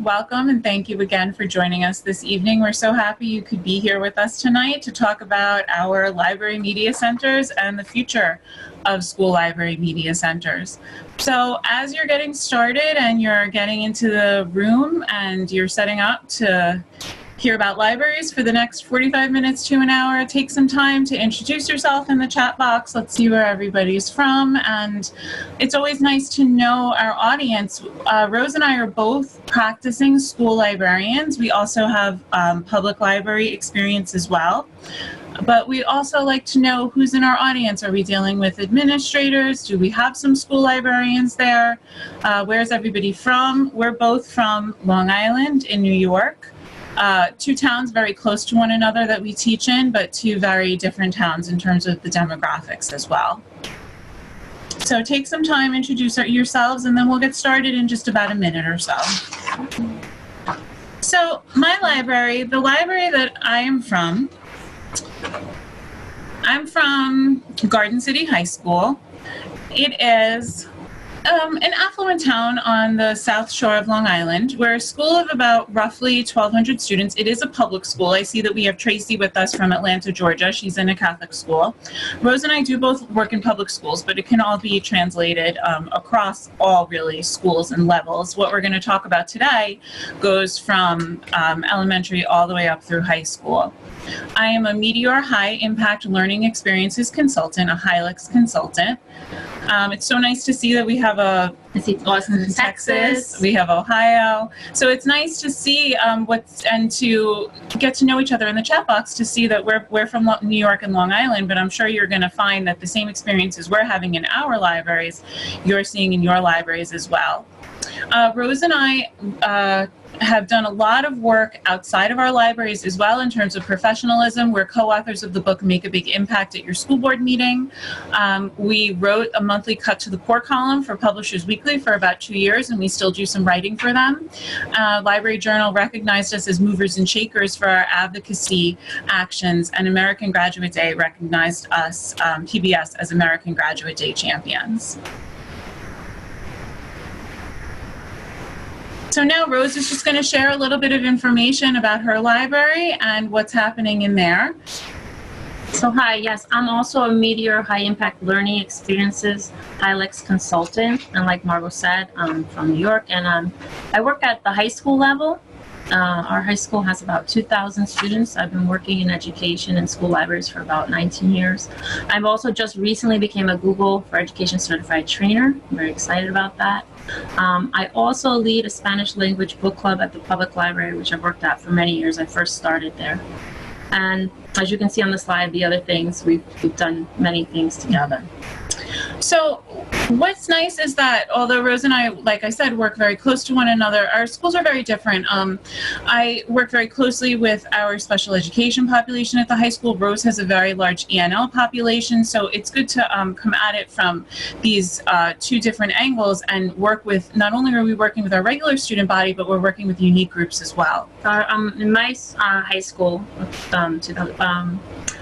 Welcome, and thank you again for joining us this evening. We're so happy you could be here with us tonight to talk about our library media centers and the future of school library media centers. So as you're getting started and you're getting into the room and you're setting up to hear about libraries for the next 45 minutes to an hour, take some time to introduce yourself in the chat box. Let's see where everybody's from. And it's always nice to know our audience. Rose and I are both practicing school librarians. We also have public library experience as well. But we also like to know who's in our audience. Are we dealing with administrators? Do we have some school librarians there? Where's everybody from? We're both from Long Island in New York. Two towns very close to one another that we teach in, but two very different towns in terms of the demographics as well. So take some time, introduce yourselves, and then we'll get started in just about a minute or so. So my library, the library that I am from, I'm from Garden City High School. It is an affluent town on the south shore of Long Island. We're a school of about roughly 1,200 students. It is a public school. I see that we have Tracy with us from Atlanta, Georgia. She's in a Catholic school. Rose and I do both work in public schools, but it can all be translated across all really schools and levels. What we're going to talk about today goes from elementary all the way up through high school. I am a Meteor High Impact Learning Experiences consultant, a HILEX consultant. It's so nice to see that we have Austin, Texas. We have Ohio. So it's nice to see and to get to know each other in the chat box to see that we're from New York and Long Island, but I'm sure you're going to find that the same experiences we're having in our libraries, you're seeing in your libraries as well. Rose and I have done a lot of work outside of our libraries as well in terms of professionalism. We're co-authors of the book Make a Big Impact at Your School Board Meeting. We wrote a monthly Cut to the Core column for Publishers Weekly for about 2 years, and we still do some writing for them. Library Journal recognized us as movers and shakers for our advocacy actions, and American Graduate Day recognized us, PBS, as American Graduate Day champions. So now Rose is just going to share a little bit of information about her library and what's happening in there. So hi, yes, I'm also a Meteor High Impact Learning Experiences HILEX consultant, and like Margot said, I'm from New York, and I work at the high school level. Our high school has about 2,000 students. I've been working in education and school libraries for about 19 years. I've also just recently became a Google for Education certified trainer. I'm very excited about that. I also lead a Spanish language book club at the public library, which I've worked at for many years. I first started there. And as you can see on the slide, the other things, we've done many things together. So what's nice is that although Rose and I, like I said, work very close to one another, our schools are very different. I work very closely with our special education population at the high school. Rose has a very large ENL population, so it's good to come at it from these two different angles and work with, not only are we working with our regular student body, but we're working with unique groups as well. In my high school,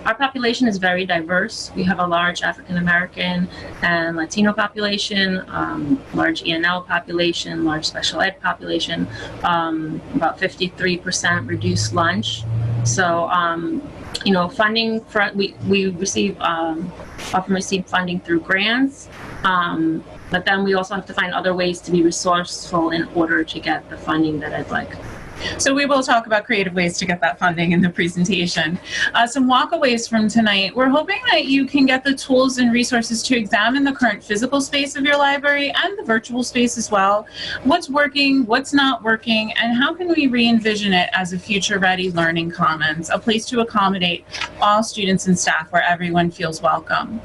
our population is very diverse. We have a large African American and Latino population, large ENL population, large special ed population, about 53% reduced lunch. So, you know, funding for we receive often receive funding through grants, but then we also have to find other ways to be resourceful in order to get the funding that I'd like. So we will talk about creative ways to get that funding in the presentation. Some walkaways from tonight. We're hoping that you can get the tools and resources to examine the current physical space of your library and the virtual space as well. What's working, what's not working, and how can we re-envision it as a future-ready learning commons, a place to accommodate all students and staff where everyone feels welcome.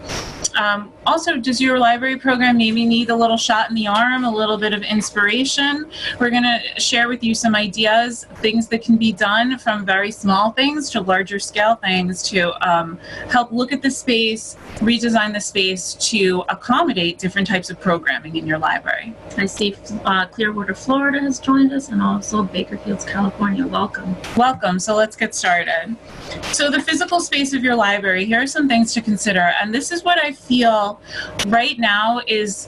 Also, does your library program maybe need a little shot in the arm, a little bit of inspiration? We're going to share with you some ideas, things that can be done from very small things to larger scale things to help look at the space, redesign the space to accommodate different types of programming in your library. I see Clearwater, Florida has joined us, and also Baker Fields, California. Welcome. Welcome. So let's get started. So the physical space of your library, here are some things to consider. And this is what I feel right now is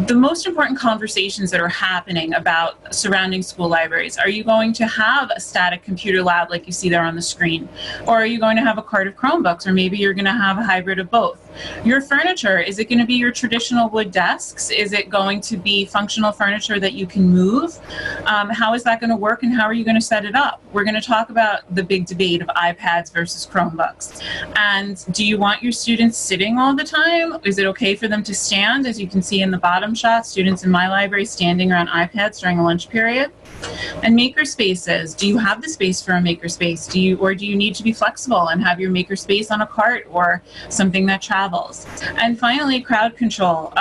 the most important conversations that are happening about surrounding school libraries. Are you going to have a static computer lab like you see there on the screen? Or are you going to have a cart of Chromebooks? Or maybe you're going to have a hybrid of both. Your furniture, is it going to be your traditional wood desks? Is it going to be functional furniture that you can move? How is that going to work, and how are you going to set it up? We're going to talk about the big debate of iPads versus Chromebooks. And do you want your students sitting all the time? Is it okay for them to stand? As you can see in the bottom shot, students in my library standing around iPads during a lunch period. And makerspaces, do you have the space for a makerspace? Do you need to be flexible and have your makerspace on a cart or something that travels? And finally, crowd control.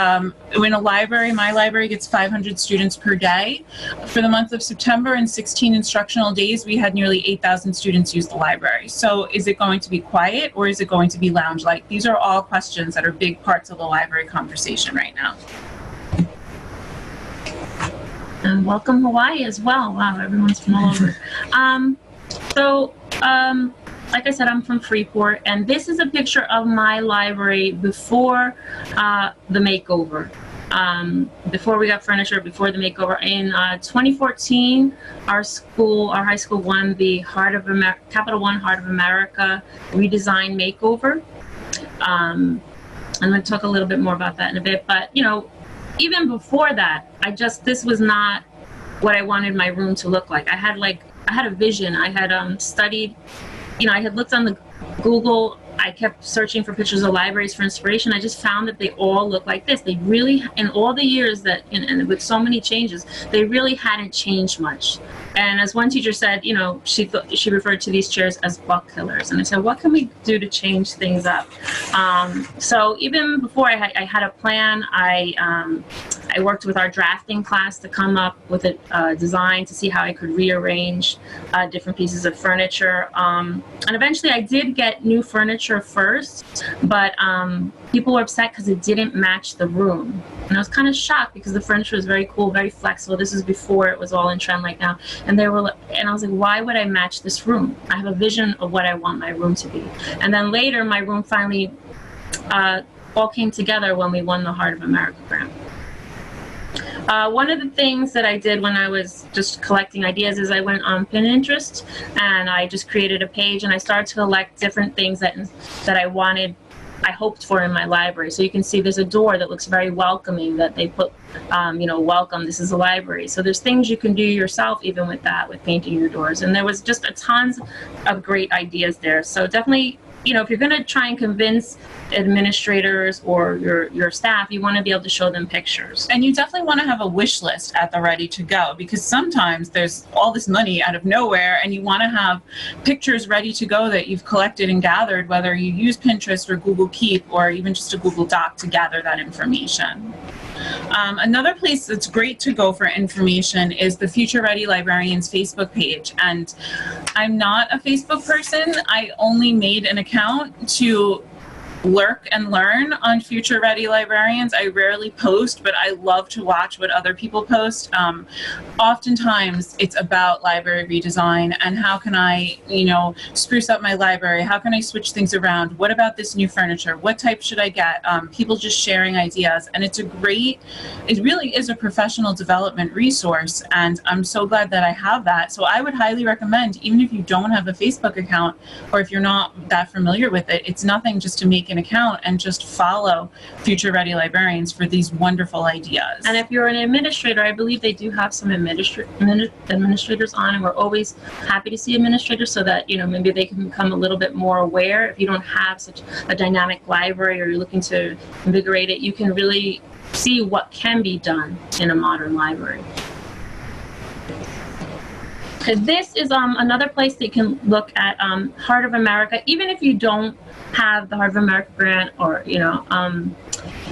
In a library, my library gets 500 students per day. For the month of September and 16 instructional days, we had nearly 8,000 students use the library. So is it going to be quiet, or is it going to be lounge-like? These are all questions that are big parts of the library conversation right now. And welcome Hawaii as well. Wow, everyone's from all over. Like I said, I'm from Freeport, and this is a picture of my library before the makeover. Before we got furniture, before the makeover. In 2014, our high school won the Capital One Heart of America Redesign Makeover. I'm going to talk a little bit more about that in a bit, but even before that, this was not what I wanted my room to look like. I had a vision. I had studied, I had looked on the Google. I kept searching for pictures of libraries for inspiration. I just found that they all look like this. They really, in all the years and with so many changes, they really hadn't changed much. And as one teacher said, she referred to these chairs as buck killers. And I said, what can we do to change things up? So even before I had a plan, I worked with our drafting class to come up with a design to see how I could rearrange different pieces of furniture. And eventually I did get new furniture first, but people were upset because it didn't match the room. And I was kind of shocked because the furniture was very cool, very flexible. This is before it was all in trend like now. And I was like, why would I match this room? I have a vision of what I want my room to be. And then later, my room finally all came together when we won the Heart of America grant. One of the things that I did when I was just collecting ideas is I went on Pinterest and I just created a page, and I started to collect different things that I hoped for in my library. So you can see there's a door that looks very welcoming that they put, welcome, this is a library. So there's things you can do yourself even with that, with painting your doors. And there was just tons of great ideas there. So definitely, if you're going to try and convince administrators or your staff, you want to be able to show them pictures. And you definitely want to have a wish list at the ready to go, because sometimes there's all this money out of nowhere and you want to have pictures ready to go that you've collected and gathered, whether you use Pinterest or Google Keep or even just a Google Doc to gather that information. Another place that's great to go for information is the Future Ready Librarians Facebook page. And I'm not a Facebook person. I only made an account to lurk and learn on Future Ready Librarians. I rarely post, but I love to watch what other people post. Oftentimes it's about library redesign and how can I, spruce up my library? How can I switch things around? What about this new furniture? What type should I get? People just sharing ideas, and it really is a professional development resource, and I'm so glad that I have that. So I would highly recommend, even if you don't have a Facebook account or if you're not that familiar with it, it's nothing just to make an account and just follow Future Ready Librarians for these wonderful ideas. And if you're an administrator, I believe they do have some administrators on, and we're always happy to see administrators so that maybe they can become a little bit more aware. If you don't have such a dynamic library or you're looking to invigorate it, you can really see what can be done in a modern library. This is another place that you can look at Heart of America. Even if you don't have the Heart of America grant or,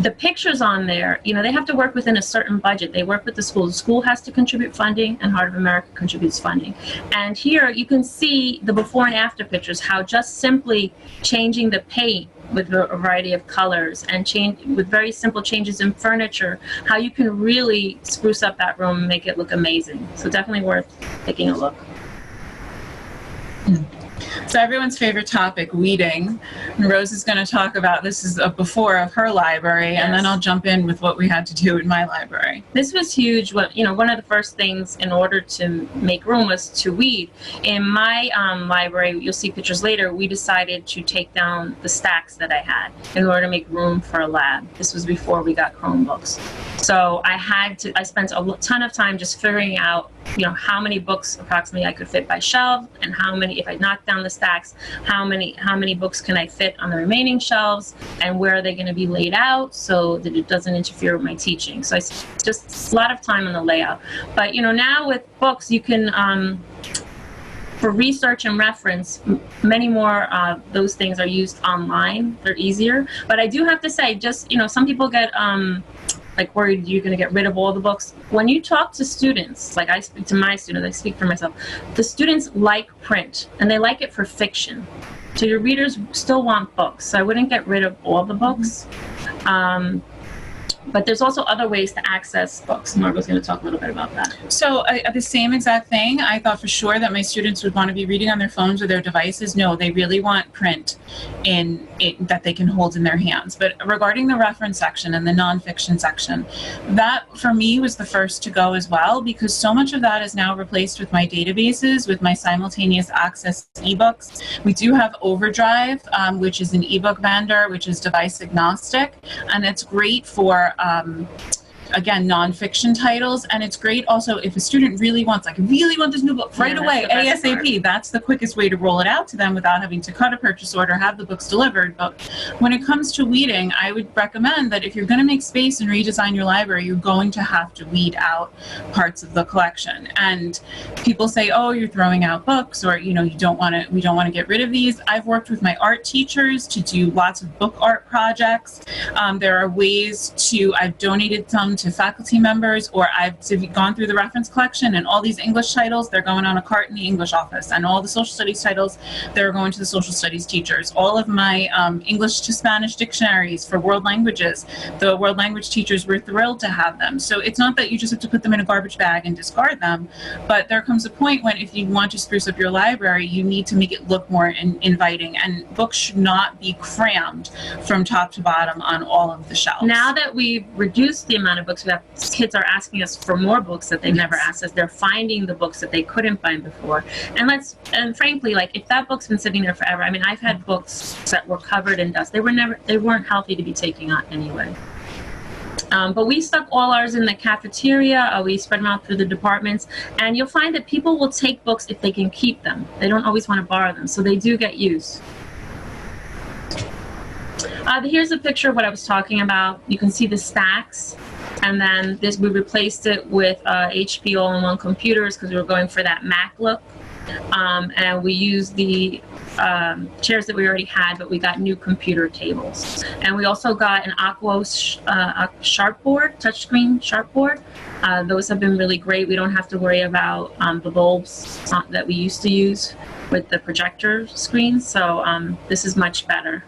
the pictures on there, they have to work within a certain budget. They work with the school. The school has to contribute funding, and Heart of America contributes funding. And here you can see the before and after pictures, how just simply changing the paint with a variety of colors and with very simple changes in furniture, how you can really spruce up that room and make it look amazing. So definitely worth taking a look. So everyone's favorite topic, weeding. And Rose is going to talk about, this is a before of her library, Yes. and then I'll jump in with what we had to do in my library. This was huge. One of the first things in order to make room was to weed. In my library, you'll see pictures later, we decided to take down the stacks that I had in order to make room for a lab. This was before we got Chromebooks. So I spent a ton of time just figuring out, how many books approximately I could fit by shelf, and how many, if I knock down the stacks, how many books can I fit on the remaining shelves, and where are they going to be laid out so that it doesn't interfere with my teaching. So it's just a lot of time on the layout. But now with books, you can for research and reference, many more those things are used online. They're easier. But I do have to say, just some people get worried you're going to get rid of all the books. When you talk to students, like I speak to my students, I speak for myself, the students like print, and they like it for fiction. So your readers still want books. So I wouldn't get rid of all the books. But there's also other ways to access books. Margot's going to talk a little bit about that. So the same exact thing. I thought for sure that my students would want to be reading on their phones or their devices. No, they really want print that they can hold in their hands. But regarding the reference section and the nonfiction section, that for me was the first to go as well, because so much of that is now replaced with my databases, with my simultaneous access ebooks. We do have Overdrive, which is an ebook vendor, which is device agnostic, and it's great for again, nonfiction titles, and it's great also if a student really wants, really want this new book right away, ASAP, that's the quickest way to roll it out to them without having to cut a purchase order, have the books delivered. But when it comes to weeding, I would recommend that if you're going to make space and redesign your library, you're going to have to weed out parts of the collection. And people say, oh, you're throwing out books, or we don't want to get rid of these. I've worked with my art teachers to do lots of book art projects. There are ways I've donated some to faculty members, or I've gone through the reference collection, and all these English titles, they're going on a cart in the English office, and all the social studies titles, they're going to the social studies teachers. All of my English to Spanish dictionaries for world languages, the world language teachers were thrilled to have them. So it's not that you just have to put them in a garbage bag and discard them, but there comes a point when if you want to spruce up your library, you need to make it look more inviting, and books should not be crammed from top to bottom on all of the shelves. Now that we've reduced the amount of books we have, kids are asking us for more books that they've never asked us. They're finding the books that they couldn't find before. And frankly, if that book's been sitting there forever, I've had books that were covered in dust. They weren't healthy to be taking out anyway. But we stuck all ours in the cafeteria. We spread them out through the departments, and you'll find that people will take books if they can keep them. They don't always want to borrow them, so they do get used. Here's a picture of what I was talking about. You can see the stacks, and then we replaced it with HP all-in-one computers because we were going for that Mac look. And we used the chairs that we already had, but we got new computer tables. And we also got an Aquos sharpboard, touchscreen sharpboard. Those have been really great. We don't have to worry about the bulbs that we used to use with the projector screens. So this is much better.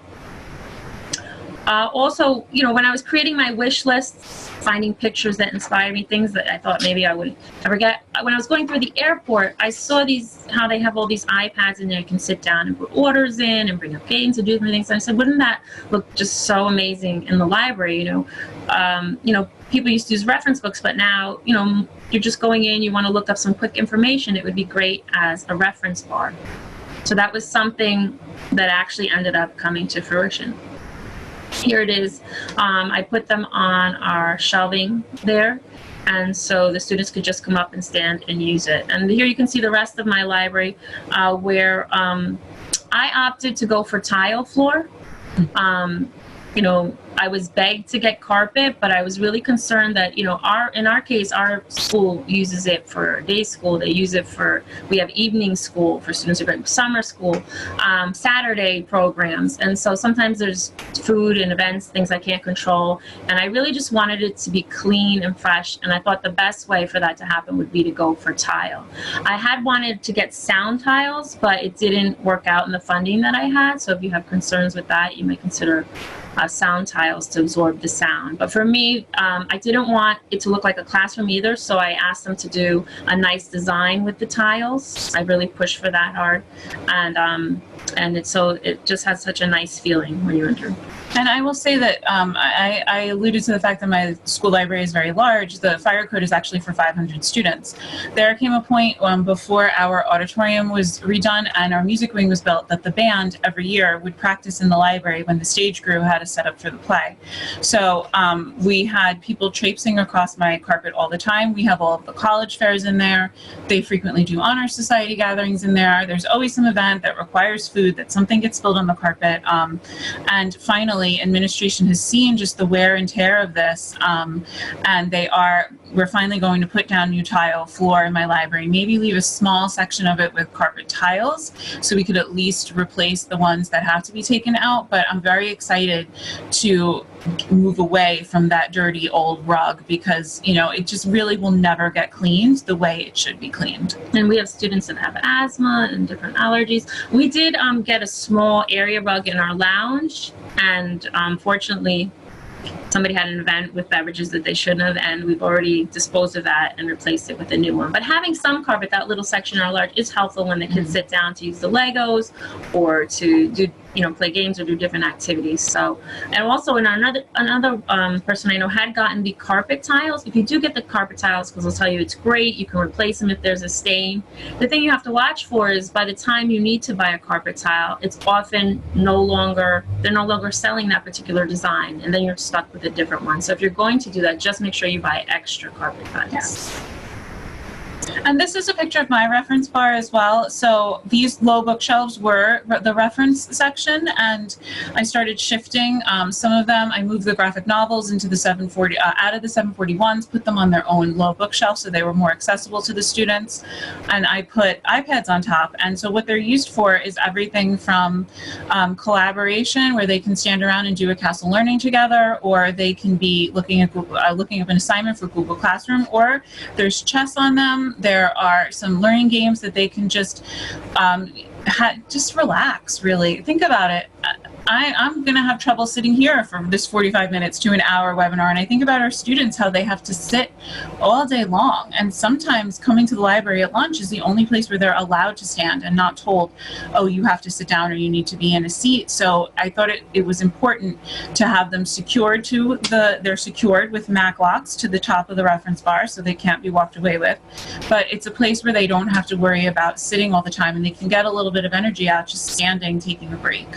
Also, when I was creating my wish list, finding pictures that inspired me, things that I thought maybe I would ever get. When I was going through the airport, I saw how they have all these iPads in there. You can sit down and put orders in and bring up games and do different things. And I said, wouldn't that look just so amazing in the library? People used to use reference books, but now, you're just going in, you want to look up some quick information. It would be great as a reference bar. So that was something that actually ended up coming to fruition. Here it is. I put them on our shelving there, and so the students could just come up and stand and use it. And here you can see the rest of my library where I opted to go for tile floor. I was begged to get carpet, but I was really concerned that, in our case, our school uses it for day school. They use it we have evening school for students who are going to summer school, Saturday programs. And so sometimes there's food and events, things I can't control. And I really just wanted it to be clean and fresh. And I thought the best way for that to happen would be to go for tile. I had wanted to get sound tiles, but it didn't work out in the funding that I had. So if you have concerns with that, you may consider sound tiles to absorb the sound. But for me, I didn't want it to look like a classroom either, so I asked them to do a nice design with the tiles. I really pushed for that hard, and it just has such a nice feeling when you enter. And I will say that I alluded to the fact that my school library is very large. The fire code is actually for 500 students. There came a point before our auditorium was redone and our music wing was built that the band every year would practice in the library when the stage crew had a setup for the play. So we had people traipsing across my carpet all the time. We have all of the college fairs in there. They frequently do honor society gatherings in there. There's always some event that requires food, that something gets spilled on the carpet. And finally, administration has seen just the wear and tear of this, and we're finally going to put down new tile floor in my library, maybe leave a small section of it with carpet tiles so we could at least replace the ones that have to be taken out. But I'm very excited to move away from that dirty old rug because, you know, it just really will never get cleaned the way it should be cleaned. And we have students that have asthma and different allergies. We did get a small area rug in our lounge, and fortunately somebody had an event with beverages that they shouldn't have, and we've already disposed of that and replaced it with a new one. But having some carpet, that little section in our large, is helpful when the kids sit down to use the Legos or to do, you know, play games or do different activities. So, and also another person I know had gotten the carpet tiles. If you do get the carpet tiles, because I'll tell you it's great, you can replace them if there's a stain. The thing you have to watch for is by the time you need to buy a carpet tile, it's often they're no longer selling that particular design, and then you're stuck with a different one. So if you're going to do that, just make sure you buy extra carpet tiles. Yes. And this is a picture of my reference bar as well. So these low bookshelves were the reference section, and I started shifting some of them. I moved the graphic novels into the 740, out of the 741s, put them on their own low bookshelf so they were more accessible to the students. And I put iPads on top. And so what they're used for is everything from collaboration, where they can stand around and do a castle learning together, or they can be looking up an assignment for Google Classroom, or there's chess on them. There are some learning games that they can just relax, really. Think about it. I'm going to have trouble sitting here for this 45 minutes to an hour webinar, and I think about our students, how they have to sit all day long, and sometimes coming to the library at lunch is the only place where they're allowed to stand and not told, oh, you have to sit down or you need to be in a seat. So I thought it was important to have them secured they're secured with Mac locks to the top of the reference bar so they can't be walked away with, but it's a place where they don't have to worry about sitting all the time, and they can get a little bit of energy out just standing, taking a break.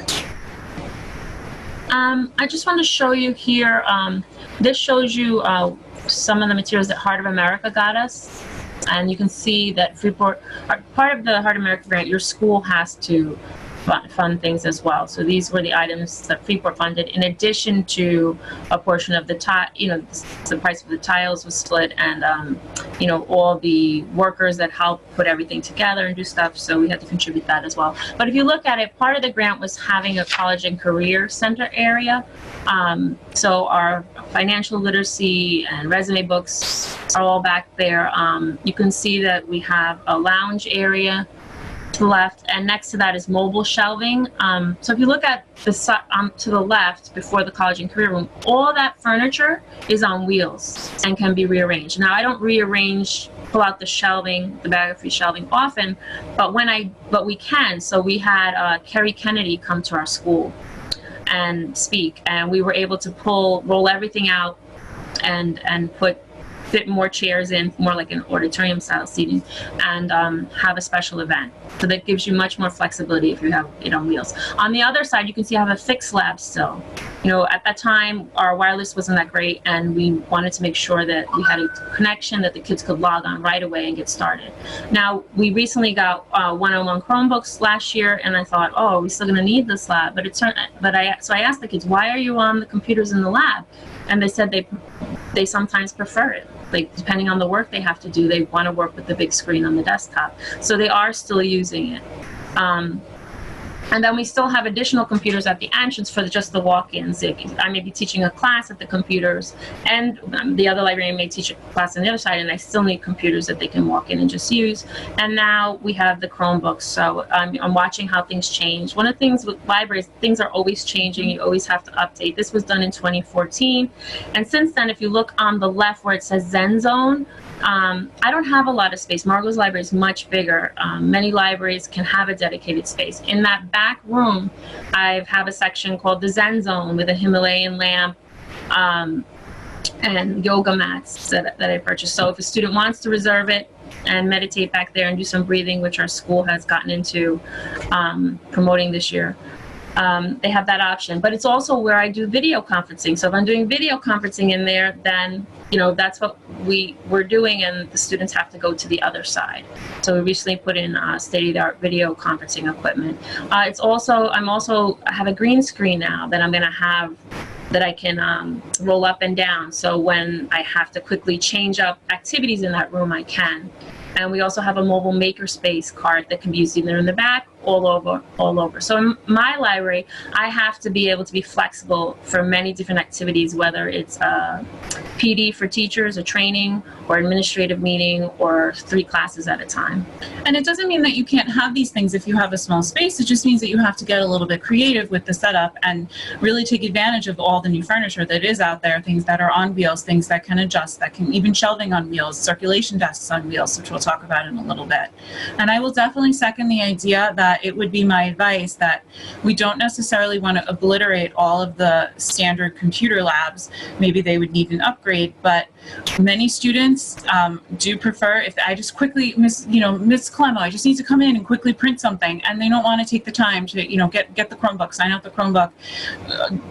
I just want to show you here, this shows you some of the materials that Heart of America got us. And you can see that Freeport, part of the Heart of America grant, your school has to fund things as well. So these were the items that Freeport funded, in addition to a portion of the the price of the tiles was split, and all the workers that helped put everything together and do stuff. So we had to contribute that as well. But if you look at it, part of the grant was having a college and career center area. So our financial literacy and resume books are all back there. You can see that we have a lounge area to the left, and next to that is mobile shelving. So if you look at the to the left, before the college and career room, all that furniture is on wheels and can be rearranged. Now, I don't pull out the shelving, the bag of free shelving often, but we can. So we had Kerry Kennedy come to our school and speak, and we were able to roll everything out and fit more chairs in, more like an auditorium style seating, and have a special event. So that gives you much more flexibility if you have it on wheels. On the other side, you can see I have a fixed lab still. At that time, our wireless wasn't that great, and we wanted to make sure that we had a connection that the kids could log on right away and get started. Now, we recently got one-on-one Chromebooks last year, and I thought, oh, are we still gonna need this lab? So I asked the kids, why are you on the computers in the lab? And they said they sometimes prefer it. Like, depending on the work they have to do, they want to work with the big screen on the desktop. So they are still using it. And then we still have additional computers at the entrance for just the walk-ins. I may be teaching a class at the computers, and the other librarian may teach a class on the other side, and I still need computers that they can walk in and just use. And now we have the Chromebooks, so I'm watching how things change. One of the things with libraries, things are always changing. You always have to update. This was done in 2014, and since then, if you look on the left where it says Zen Zone, I don't have a lot of space. Margot's library is much bigger. Many libraries can have a dedicated space. In that back room, I have a section called the Zen Zone with a Himalayan lamp and yoga mats that I purchased. So if a student wants to reserve it and meditate back there and do some breathing, which our school has gotten into promoting this year, they have that option. But it's also where I do video conferencing. So if I'm doing video conferencing in there, then that's what we're doing, and the students have to go to the other side. So we recently put in state-of-the-art video conferencing equipment. I have a green screen now that I'm going to have that I can roll up and down. So when I have to quickly change up activities in that room, I can. And we also have a mobile Makerspace cart that can be used either in the back, all over. So in my library, I have to be able to be flexible for many different activities, whether it's a PD for teachers, a training, or administrative meeting, or 3 classes at a time. And it doesn't mean that you can't have these things if you have a small space. It just means that you have to get a little bit creative with the setup and really take advantage of all the new furniture that is out there, things that are on wheels, things that can adjust, that can even shelving on wheels, circulation desks on wheels, which we'll talk about in a little bit. And I will definitely second the idea that it would be my advice that we don't necessarily want to obliterate all of the standard computer labs. Maybe they would need an upgrade, but many students do prefer, if I just quickly, Miss Clemmo, I just need to come in and quickly print something, and they don't want to take the time to, get the Chromebook, sign out the Chromebook,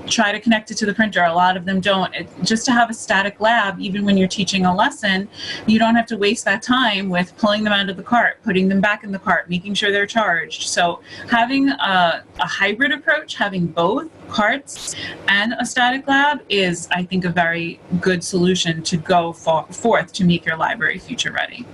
try to connect it to the printer. A lot of them don't. Just to have a static lab, even when you're teaching a lesson, you don't have to waste that time with pulling them out of the cart, putting them back in the cart, making sure they're charged. So having a hybrid approach, having both carts and a static lab is, I think, a very good solution to go forth to make your library future ready.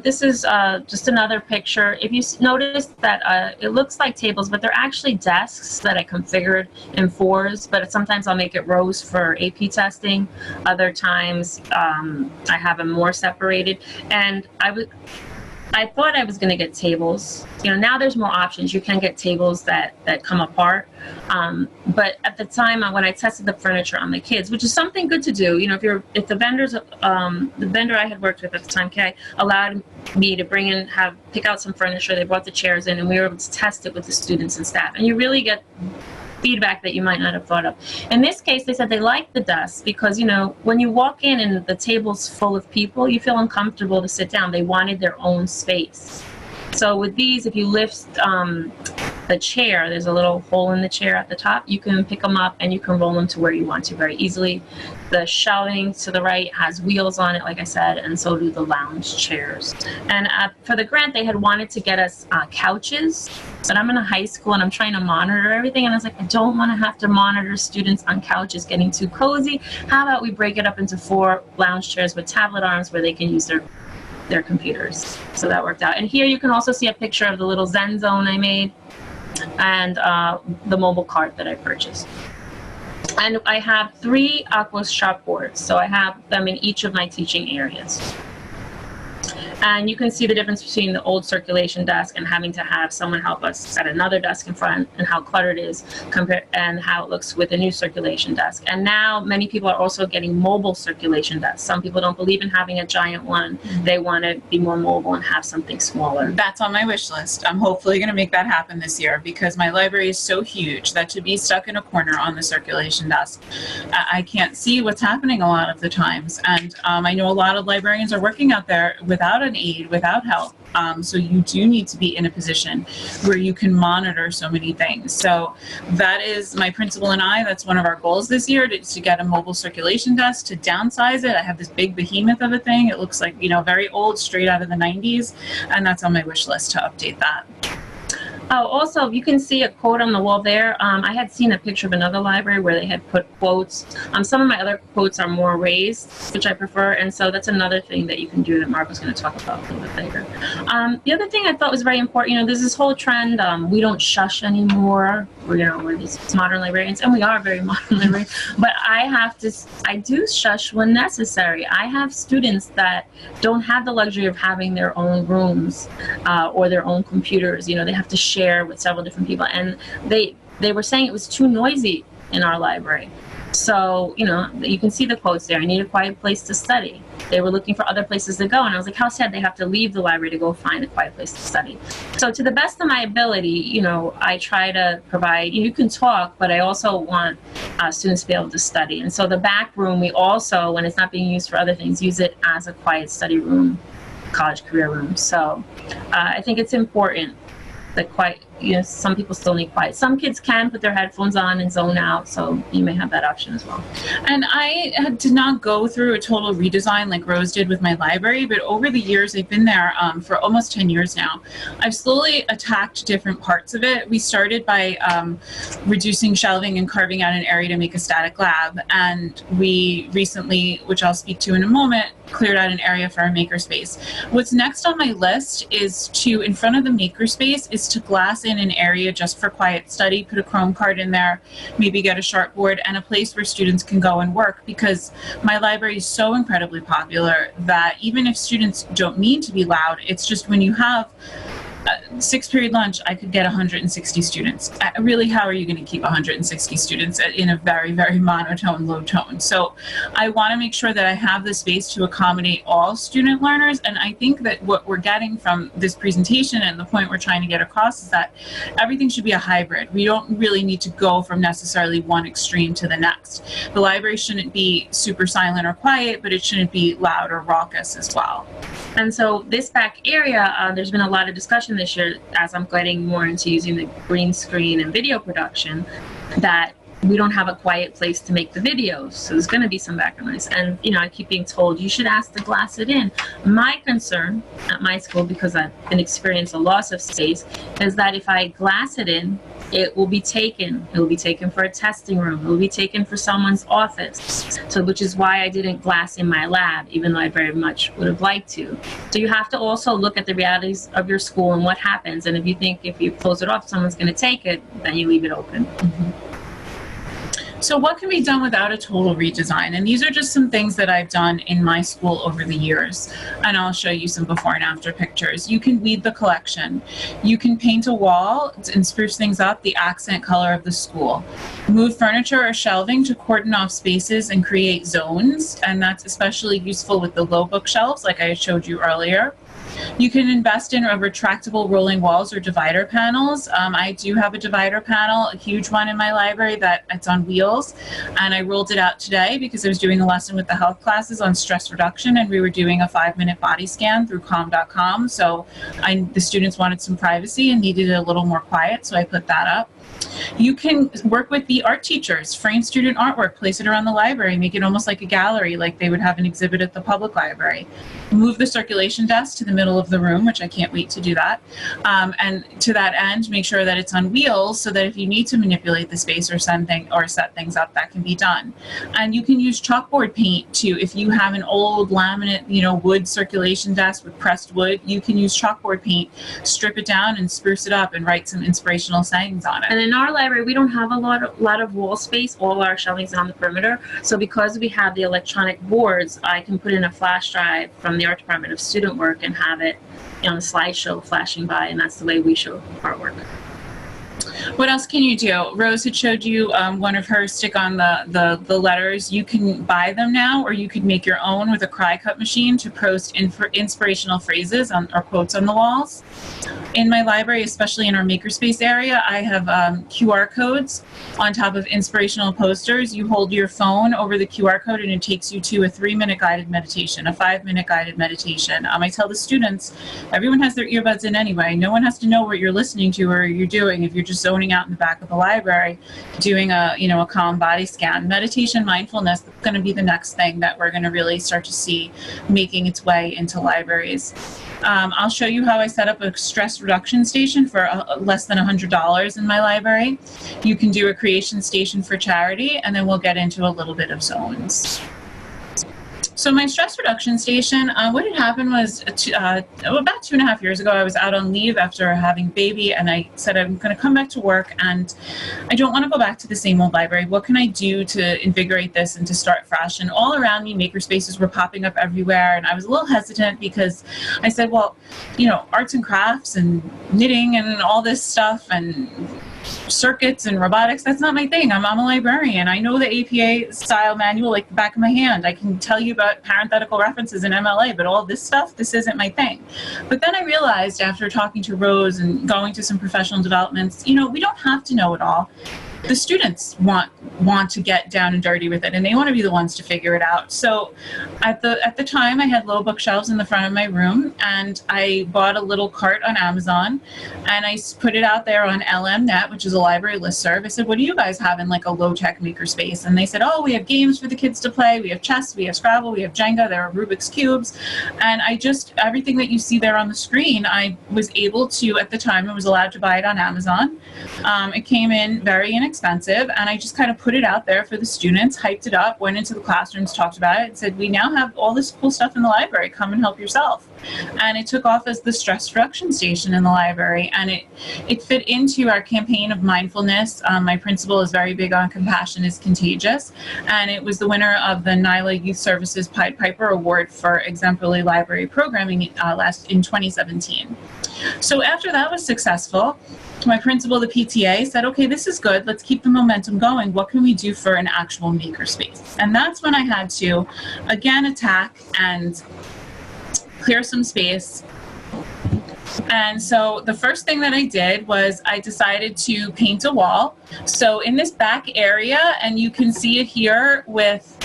This is just another picture. If you notice that it looks like tables, but they're actually desks that I configured in 4s, but sometimes I'll make it rows for AP testing. Other times I have them more separated. And I thought I was going to get tables. Now there's more options. You can get tables that come apart. But at the time when I tested the furniture on the kids, which is something good to do, if the vendors, the vendor I had worked with at the time, Kay, allowed me to bring in, pick out some furniture. They brought the chairs in, and we were able to test it with the students and staff. And you really get feedback that you might not have thought of. In this case, they said they liked the desks because, when you walk in and the table's full of people, you feel uncomfortable to sit down. They wanted their own space. So with these, if you lift the chair, there's a little hole in the chair at the top. You can pick them up and you can roll them to where you want to very easily. The shelving to the right has wheels on it, like I said, and so do the lounge chairs. And for the grant, they had wanted to get us couches. But I'm in a high school and I'm trying to monitor everything. And I was like, I don't want to have to monitor students on couches getting too cozy. How about we break it up into 4 lounge chairs with tablet arms where they can use their computers. So that worked out. And here you can also see a picture of the little Zen Zone I made and the mobile cart that I purchased. And I have 3 Aqua Shop boards, so I have them in each of my teaching areas. And you can see the difference between the old circulation desk and having to have someone help us at another desk in front, and how cluttered it is and how it looks with a new circulation desk. And now many people are also getting mobile circulation desks. Some people don't believe in having a giant one. They want to be more mobile and have something smaller. That's on my wish list. I'm hopefully going to make that happen this year because my library is so huge that to be stuck in a corner on the circulation desk, I can't see what's happening a lot of the times. And I know a lot of librarians are working out there without an aid, without help. So you do need to be in a position where you can monitor so many things. So that is my principal and I, that's one of our goals this year, to get a mobile circulation desk, to downsize it. I have this big behemoth of a thing. It looks like, very old, straight out of the 90s. And that's on my wish list to update that. Oh, also, you can see a quote on the wall there. I had seen a picture of another library where they had put quotes. Some of my other quotes are more raised, which I prefer, and so that's another thing that you can do that Margaret's going to talk about a little bit later. The other thing I thought was very important, there's this whole trend, we don't shush anymore. We're these modern librarians, and we are very modern librarians, but I do shush when necessary. I have students that don't have the luxury of having their own rooms or their own computers. They have to share with several different people, and they were saying it was too noisy in our library. So you can see the quotes there. I need a quiet place to study. They were looking for other places to go, and I was like, how sad they have to leave the library to go find a quiet place to study. So to the best of my ability, I try to provide, you can talk, but I also want students to be able to study. And so the back room, we also, when it's not being used for other things, use it as a quiet study room, college career room. So I think it's important that quiet, some people still need quiet. Some kids can put their headphones on and zone out, so you may have that option as well. And I did not go through a total redesign like Rose did with my library, but over the years, I've been there for almost 10 years now. I've slowly attacked different parts of it. We started by reducing shelving and carving out an area to make a static lab, and we recently, which I'll speak to in a moment, cleared out an area for our Makerspace. What's next on my list is to, in front of the Makerspace, is to glass in an area just for quiet study, put a Chrome card in there, maybe get a shartboard, and a place where students can go and work, because my library is so incredibly popular that even if students don't need to be loud, it's just when you have a 6-period lunch, I could get 160 students. Really, how are you going to keep 160 students in a very, very monotone, low tone? So I want to make sure that I have the space to accommodate all student learners. And I think that what we're getting from this presentation and the point we're trying to get across is that everything should be a hybrid. We don't really need to go from necessarily one extreme to the next. The library shouldn't be super silent or quiet, but it shouldn't be loud or raucous as well. And so this back area, there's been a lot of discussion this year as I'm getting more into using the green screen and video production, that we don't have a quiet place to make the videos. So there's going to be some background noise. And, I keep being told, you should ask to glass it in. My concern at my school, because I've been experiencing a loss of space, is that if I glass it in, it will be taken. It will be taken for a testing room. It will be taken for someone's office. So, which is why I didn't glass in my lab, even though I very much would have liked to. So you have to also look at the realities of your school and what happens. And if you think if you close it off, someone's going to take it, then you leave it open. Mm-hmm. So what can be done without a total redesign? And these are just some things that I've done in my school over the years. And I'll show you some before and after pictures. You can weed the collection. You can paint a wall and spruce things up, the accent color of the school. Move furniture or shelving to cordon off spaces and create zones. And that's especially useful with the low bookshelves, like I showed you earlier. You can invest in retractable rolling walls or divider panels. I do have a divider panel, a huge one in my library that it's on wheels, and I rolled it out today because I was doing a lesson with the health classes on stress reduction, and we were doing a 5-minute body scan through calm.com. So the students wanted some privacy and needed it a little more quiet, so I put that up. You can work with the art teachers, frame student artwork, place it around the library, make it almost like a gallery, like they would have an exhibit at the public library. Move the circulation desk to the middle of the room, which I can't wait to do that. And to that end, make sure that it's on wheels so that if you need to manipulate the space or set things up, that can be done. And you can use chalkboard paint too. If you have an old laminate, wood circulation desk with pressed wood, you can use chalkboard paint, strip it down and spruce it up and write some inspirational sayings on it. And in our library, we don't have a lot of wall space. All our shelving's on the perimeter. So because we have the electronic boards, I can put in a flash drive from the art department of student work and have it on a slideshow flashing by, and that's the way we show artwork. What else can you do? Rose had showed you one of hers stick on the letters. You can buy them now, or you could make your own with a cry cut machine to post inspirational phrases or quotes on the walls. In my library, especially in our Makerspace area, I have QR codes on top of inspirational posters. You hold your phone over the QR code and it takes you to a 3-minute guided meditation, a 5-minute guided meditation. I tell the students, everyone has their earbuds in anyway. No one has to know what you're listening to or you're doing if you're just zoning out in the back of the library, doing a calm body scan. Meditation, mindfulness, that's going to be the next thing that we're going to really start to see making its way into libraries. I'll show you how I set up a stress reduction station for less than $100 in my library. You can do a creation station for charity, and then we'll get into a little bit of zones. So my stress reduction station, what had happened was about 2.5 years ago, I was out on leave after having baby, and I said I'm going to come back to work, and I don't want to go back to the same old library. What can I do to invigorate this and to start fresh? And all around me, makerspaces were popping up everywhere, and I was a little hesitant because I said, well, you know, arts and crafts and knitting and all this stuff and circuits and robotics, that's not my thing. I'm a librarian. I know the APA style manual like the back of my hand. I can tell you about parenthetical references in MLA, but all this stuff, this isn't my thing. But then I realized after talking to Rose and going to some professional developments, you know, we don't have to know it all. The students want to get down and dirty with it, and they want to be the ones to figure it out. So at the time, I had low bookshelves in the front of my room, and I bought a little cart on Amazon, and I put it out there on LMNet, which is a library listserv. I said, what do you guys have in like a low-tech makerspace? And they said, oh, we have games for the kids to play. We have chess, we have Scrabble, we have Jenga, there are Rubik's Cubes. And everything that you see there on the screen, I was able to, at the time, I was allowed to buy it on Amazon. It came in very inexpensive, and I just kind of put it out there for the students, hyped it up, went into the classrooms, talked about it, and said, we now have all this cool stuff in the library, come and help yourself. And it took off as the stress reduction station in the library, and it fit into our campaign of mindfulness. My principal is very big on compassion is contagious, and it was the winner of the NYLA Youth Services Pied Piper Award for exemplary library programming in 2017. So after that was successful, my principal, the PTA, said, okay, this is good. Let's keep the momentum going. What can we do for an actual makerspace? And that's when I had to, again, attack and clear some space. And so the first thing that I did was I decided to paint a wall. So in this back area, and you can see it here with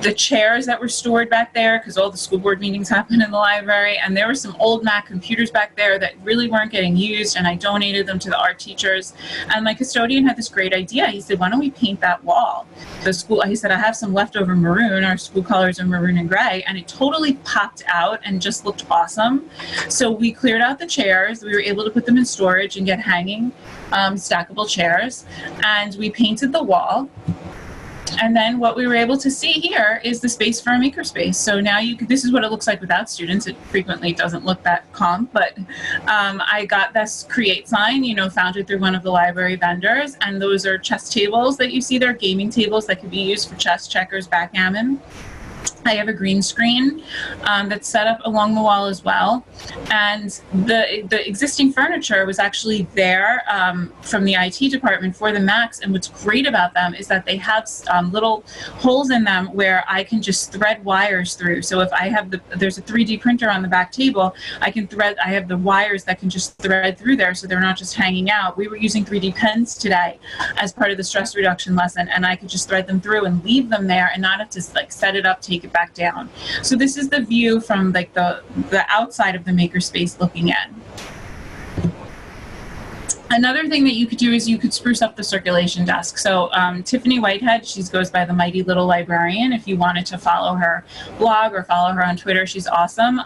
the chairs that were stored back there, because all the school board meetings happen in the library, and there were some old Mac computers back there that really weren't getting used, and I donated them to the art teachers. And my custodian had this great idea. He said, why don't we paint that wall? He said, I have some leftover maroon. Our school colors are maroon and gray, and it totally popped out and just looked awesome. So we cleared out the chairs. We were able to put them in storage and get hanging stackable chairs, and we painted the wall. And then what we were able to see here is the space for a makerspace. So now this is what it looks like without students. It frequently doesn't look that calm, but I got this create sign, founded through one of the library vendors. And those are chess tables that you see there, gaming tables that could be used for chess, checkers, backgammon. I have a green screen that's set up along the wall as well. And the existing furniture was actually there from the IT department for the Macs. And what's great about them is that they have little holes in them where I can just thread wires through. So if I have there's a 3D printer on the back table, I have the wires that can just thread through there so they're not just hanging out. We were using 3D pens today as part of the stress reduction lesson, and I could just thread them through and leave them there and not have to set it up, take it back down. So this is the view from the outside of the makerspace looking in. Another thing that you could do is you could spruce up the circulation desk. So Tiffany Whitehead, she goes by the Mighty Little Librarian. If you wanted to follow her blog or follow her on Twitter, she's awesome.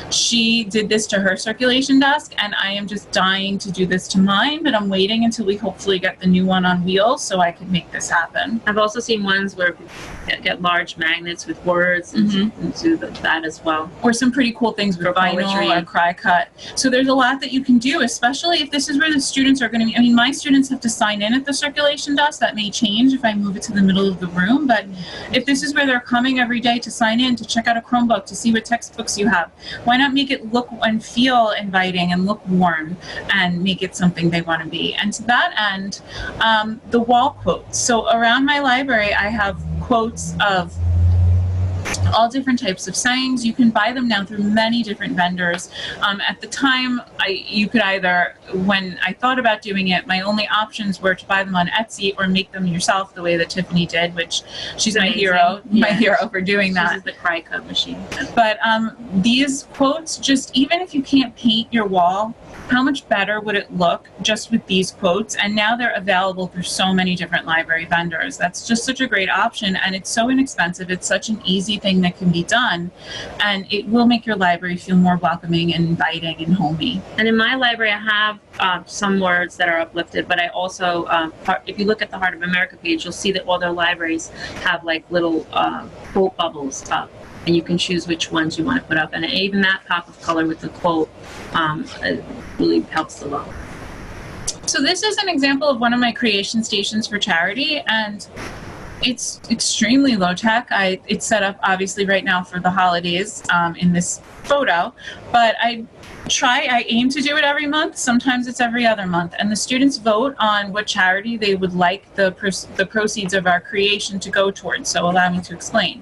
She did this to her circulation desk, and I am just dying to do this to mine, but I'm waiting until we hopefully get the new one on wheels so I can make this happen. I've also seen ones where people get large magnets with words and do that as well. Or some pretty cool things with vinyl or cry cut. So there's a lot that you can do, especially if this is where the students are going to be, my students have to sign in at the circulation desk. That may change if I move it to the middle of the room, but if this is where they're coming every day to sign in, to check out a Chromebook, to see what textbooks you have, why not make it look and feel inviting and look warm and make it something they want to be? And to that end, the wall quotes. So around my library, I have quotes of all different types of sayings. You can buy them now through many different vendors. At the time, you could either, when I thought about doing it, my only options were to buy them on Etsy or make them yourself the way that Tiffany did, which she's my hero for doing that. She uses the cry cut machine. But these quotes, just even if you can't paint your wall, how much better would it look just with these quotes? And now they're available through so many different library vendors. That's just such a great option, and it's so inexpensive. It's such an easy thing that can be done, and it will make your library feel more welcoming and inviting and homey. And in my library, I have some words that are uplifted, but I also, if you look at the Heart of America page, you'll see that all their libraries have like little quote bubbles up, and you can choose which ones you want to put up. And even that pop of color with the quote it really helps the look. So this is an example of one of my creation stations for charity, and it's extremely low tech. It's set up obviously right now for the holidays in this photo, but I aim to do it every month. Sometimes it's every other month, and the students vote on what charity they would like the proceeds of our creation to go towards. So allow me to explain.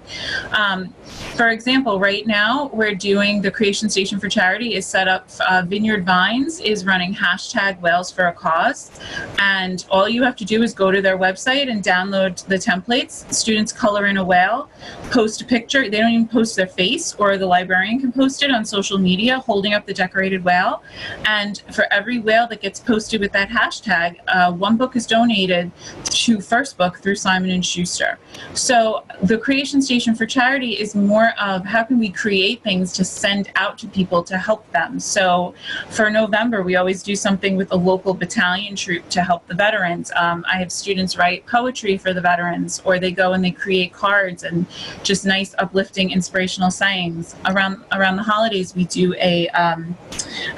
For example, right now we're doing the creation station for charity is set up. Vineyard Vines is running hashtag Whales for a Cause, and all you have to do is go to their website and download the templates. Students color in a whale, post a picture. They don't even post their face, or the librarian can post it on social media holding up the decorated whale. And for every whale that gets posted with that hashtag, one book is donated to First Book through Simon & Schuster. So the creation station for charity is more of how can we create things to send out to people to help them. So for November, we always do something with a local battalion troop to help the veterans. I have students write poetry for the veterans, or they go and they create cards and just nice, uplifting, inspirational sayings. Around the holidays, we do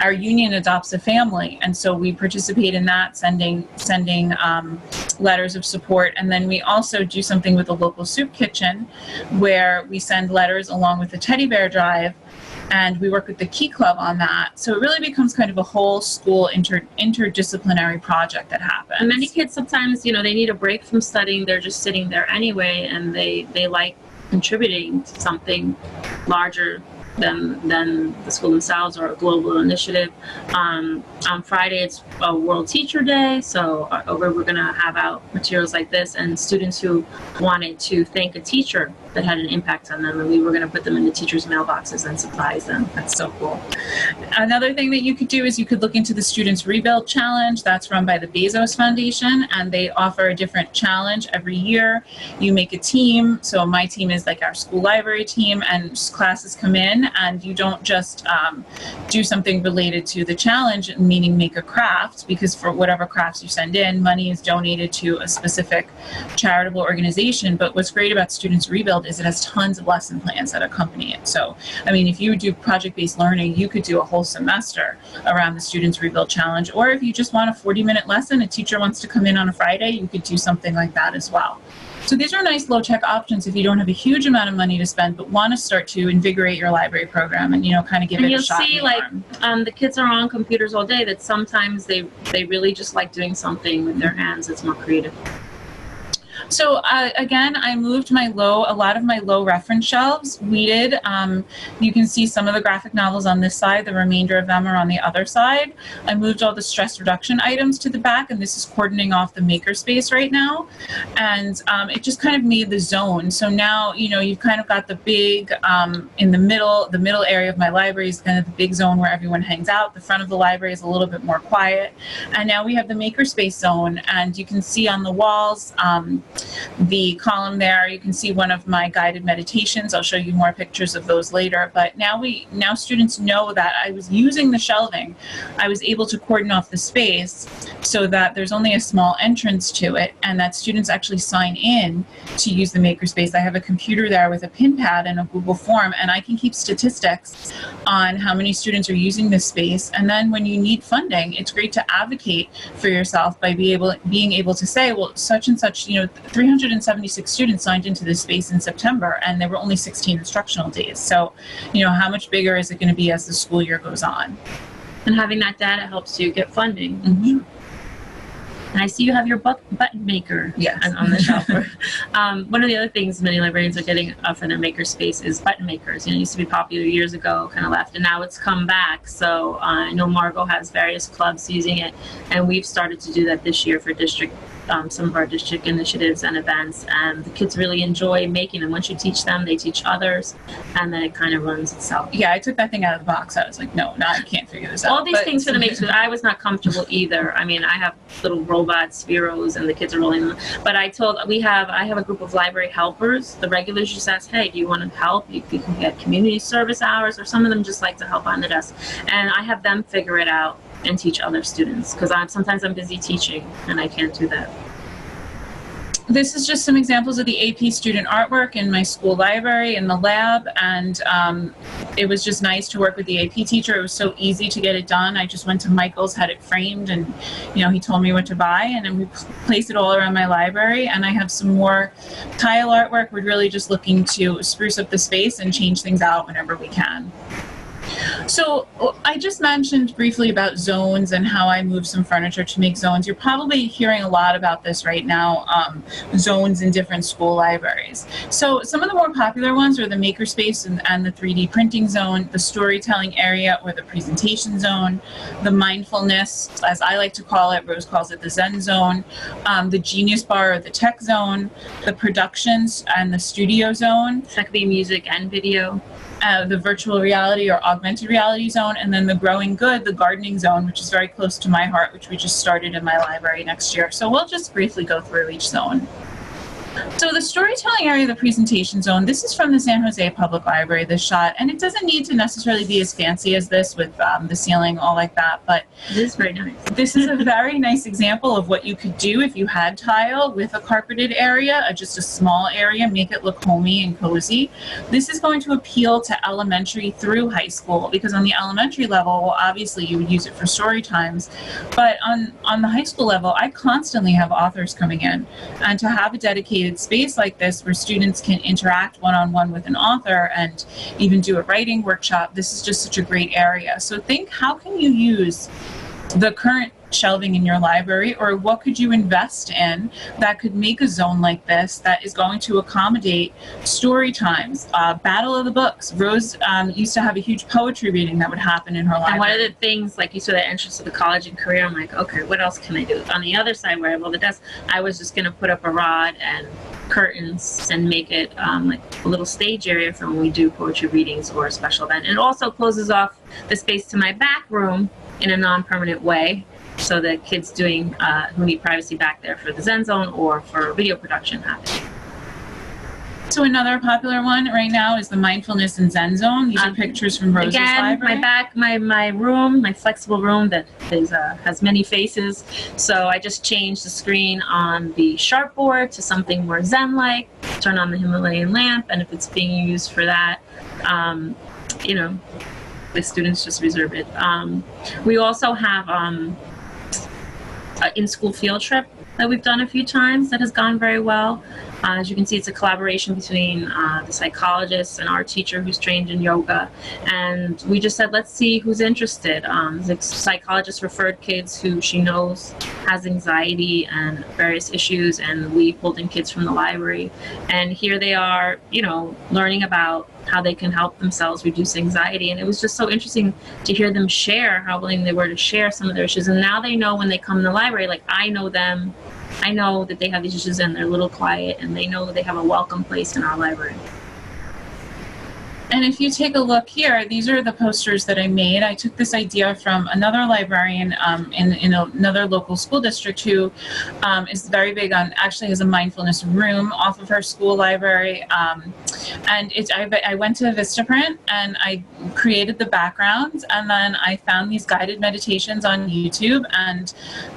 our union adopts a family, and so we participate in that, sending letters of support. And then we also do something with a local soup kitchen where we send letters along with the teddy bear drive, and we work with the Key Club on that. So it really becomes kind of a whole school interdisciplinary project that happens. And many kids sometimes, they need a break from studying. They're just sitting there anyway, and they like contributing to something larger than the school themselves or a global initiative. On Friday, it's a World Teacher Day, so we're going to have out materials like this, and students who wanted to thank a teacher that had an impact on them, and we were going to put them in the teachers' mailboxes and surprise them. That's so cool. Another thing that you could do is you could look into the Students Rebuild Challenge. That's run by the Bezos Foundation, and they offer a different challenge every year. You make a team. So my team is like our school library team, and classes come in, and you don't just do something related to the challenge, meaning make a craft, because for whatever crafts you send in, money is donated to a specific charitable organization. But what's great about Students Rebuild is it has tons of lesson plans that accompany it. So, I mean, if you do project-based learning, you could do a whole semester around the Students Rebuild Challenge. Or if you just want a 40-minute lesson, a teacher wants to come in on a Friday, you could do something like that as well. So these are nice low-tech options if you don't have a huge amount of money to spend, but want to start to invigorate your library program and, kind of give it a shot. And you'll see, the kids are on computers all day, that sometimes they really just like doing something with their hands that's more creative. So again, I moved a lot of my low reference shelves weeded. You can see some of the graphic novels on this side, the remainder of them are on the other side. I moved all the stress reduction items to the back, and this is cordoning off the Makerspace right now. And it just kind of made the zone. So now, you've kind of got the big, in the middle area of my library is kind of the big zone where everyone hangs out. The front of the library is a little bit more quiet. And now we have the Makerspace zone, and you can see on the walls, the column there, you can see one of my guided meditations. I'll show you more pictures of those later. But now students know that I was using the shelving. I was able to cordon off the space so that there's only a small entrance to it, and that students actually sign in to use the Makerspace. I have a computer there with a pin pad and a Google form, and I can keep statistics on how many students are using this space. And then when you need funding, it's great to advocate for yourself by being able to say, well, such and such, 376 students signed into this space in September, and there were only 16 instructional days. So, how much bigger is it going to be as the school year goes on? And having that data helps you get funding. Mm-hmm. And I see you have your button maker on the shelf. One of the other things many librarians are getting for their makerspace is button makers. It used to be popular years ago, kind of left, and now it's come back. So I know Margot has various clubs using it, and we've started to do that this year for district some of our district initiatives and events, and the kids really enjoy making them. Once you teach them, they teach others, and then it kind of runs itself. Yeah, I took that thing out of the box. I was like, no, I can't figure this out. All these things for the Makerspace, I was not comfortable either. I mean, I have little robots, Spheros, and the kids are rolling them. But I have a group of library helpers. The regulars just ask, hey, do you want to help? You can get community service hours, or some of them just like to help on the desk. And I have them figure it out and teach other students, because sometimes I'm busy teaching and I can't do that. This is just some examples of the AP student artwork in my school library in the lab, and it was just nice to work with the AP teacher. It was so easy to get it done. I just went to Michael's, had it framed, and he told me what to buy, and then we placed it all around my library. And I have some more tile artwork. We're really just looking to spruce up the space and change things out whenever we can. So I just mentioned briefly about zones and how I moved some furniture to make zones. You're probably hearing a lot about this right now, zones in different school libraries. So some of the more popular ones are the Makerspace and the 3D printing zone, the storytelling area or the presentation zone, the mindfulness, as I like to call it, Rose calls it the Zen zone, the Genius Bar or the tech zone, the productions and the studio zone. So that could be music and video. The virtual reality or augmented reality zone, and then the growing good, the gardening zone, which is very close to my heart, which we just started in my library next year. So we'll just briefly go through each zone. So the storytelling area, the presentation zone, this is from the San Jose Public Library, this shot, and it doesn't need to necessarily be as fancy as this with the ceiling all like that, but it is very nice. This is a very nice example of what you could do if you had tile with a carpeted area, just a small area, make it look homey and cozy. This is going to appeal to elementary through high school, because on the elementary level, well, obviously you would use it for story times, but on the high school level, I constantly have authors coming in, and to have a dedicated space like this where students can interact one-on-one with an author and even do a writing workshop, this is just such a great area. So think, how can you use the current shelving in your library, or what could you invest in that could make a zone like this that is going to accommodate story times, battle of the books. Rose used to have a huge poetry reading that would happen in her library. And one of the things, like you saw the entrance to the college and career, I'm like, okay, what else can I do? On the other side where I have all the desks, I was just going to put up a rod and curtains and make it like a little stage area for when we do poetry readings or a special event. And it also closes off the space to my back room in a non-permanent way, so that kids doing who need privacy back there for the Zen zone or for video production happen. So another popular one right now is the mindfulness and Zen zone. These are pictures from Rose's library. My room, my flexible room that is, has many faces. So I just changed the screen on the sharpboard to something more Zen-like. Turn on the Himalayan lamp, and if it's being used for that, the students just reserve it. We also have in-school field trip that we've done a few times that has gone very well. As you can see, it's a collaboration between the psychologist and our teacher who's trained in yoga. And we just said, let's see who's interested. The psychologist referred kids who she knows has anxiety and various issues, and we pulled in kids from the library. And here they are, learning about how they can help themselves reduce anxiety. And it was just so interesting to hear them share how willing they were to share some of their issues. And now they know when they come in the library, like, I know them, I know that they have these issues and they're a little quiet, and they know they have a welcome place in our library. And if you take a look here, these are the posters that I made. I took this idea from another librarian in another local school district who is very big on, actually has a mindfulness room off of her school library. And I went to Vistaprint and I created the backgrounds, and then I found these guided meditations on YouTube, and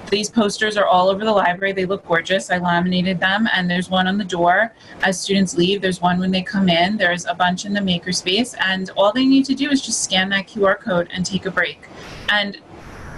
these posters are all over the library. They look gorgeous. I laminated them, and there's one on the door as students leave. There's one when they come in. There's a bunch in the Makerspace, and all they need to do is just scan that QR code and take a break. And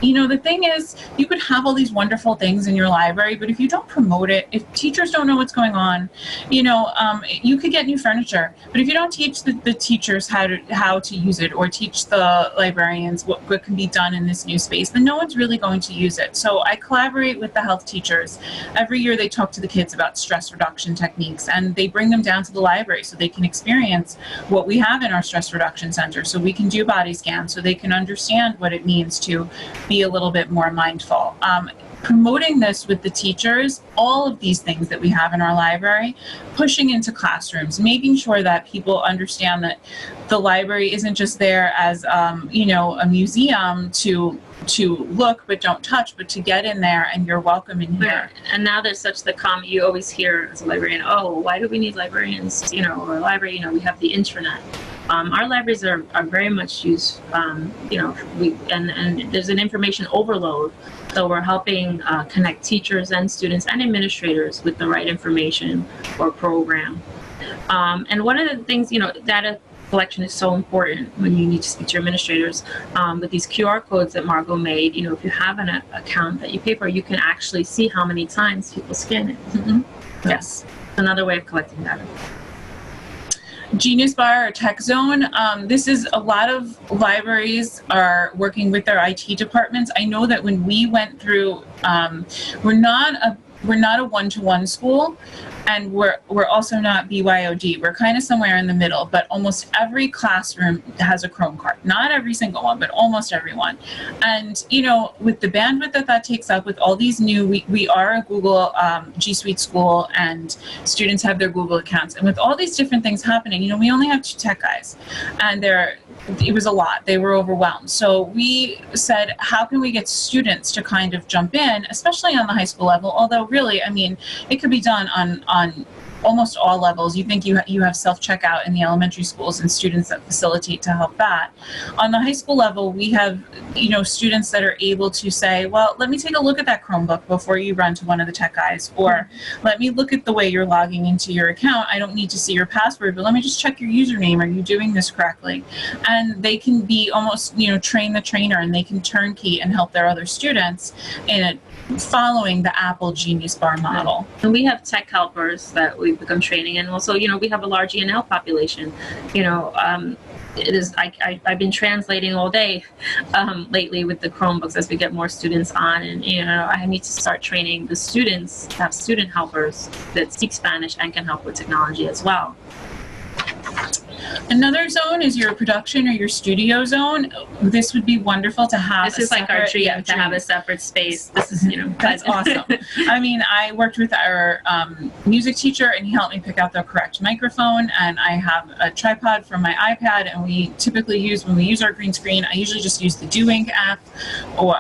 the thing is, you could have all these wonderful things in your library, but if you don't promote it, if teachers don't know what's going on, you could get new furniture. But if you don't teach the teachers how to use it, or teach the librarians what can be done in this new space, then no one's really going to use it. So I collaborate with the health teachers. Every year they talk to the kids about stress reduction techniques, and they bring them down to the library so they can experience what we have in our stress reduction center, so we can do body scans, so they can understand what it means to be a little bit more mindful. Promoting this with the teachers, all of these things that we have in our library, pushing into classrooms, making sure that people understand that the library isn't just there as, you know, a museum to look but don't touch, but to get in there and you're welcome in here. And now there's such the comment you always hear as a librarian, oh, why do we need librarians, you know, or a library, you know, we have the intranet. Our libraries are very much used, you know, and there's an information overload. So we're helping connect teachers and students and administrators with the right information or program. And one of the things, you know, data collection is so important when you need to speak to your administrators. With these QR codes that Margot made, you know, if you have an account that you pay for, you can actually see how many times people scan it. Mm-hmm. Yes, another way of collecting data. Genius Bar or Tech Zone, this is a lot of libraries are working with their IT departments. I know that when we went through, we're not a one-to-one school, and we're also not BYOD. We're kind of somewhere in the middle, but almost every classroom has a Chrome card. Not every single one, but almost every one. And, you know, with the bandwidth that takes up, with all these new, we are a Google G Suite school, and students have their Google accounts. And with all these different things happening, you know, we only have 2 tech guys, and it was a lot. They were overwhelmed. So we said, how can we get students to kind of jump in, especially on the high school level? Although really, I mean, it could be done on almost all levels. You think you have self-checkout in the elementary schools and students that facilitate to help that. On the high school level, we have, you know, students that are able to say, well, let me take a look at that Chromebook before you run to one of the tech guys, or let me look at the way you're logging into your account. I don't need to see your password, but let me just check your username. Are you doing this correctly? And they can be almost, you know, train the trainer, and they can turnkey and help their other students in it, following the Apple Genius Bar model. And we have tech helpers that we've become training, and also, you know, we have a large ENL population. You know, it is, I've been translating all day lately with the Chromebooks as we get more students on, and, you know, I need to start training the students to have student helpers that speak Spanish and can help with technology as well. Another zone is your production or your studio zone. This would be wonderful to have. This is like our dream, to have a separate space. This is, you know, that's awesome. I mean, I worked with our music teacher, and he helped me pick out the correct microphone, and I have a tripod for my iPad, and we typically use, when we use our green screen, I usually just use the Doink app, or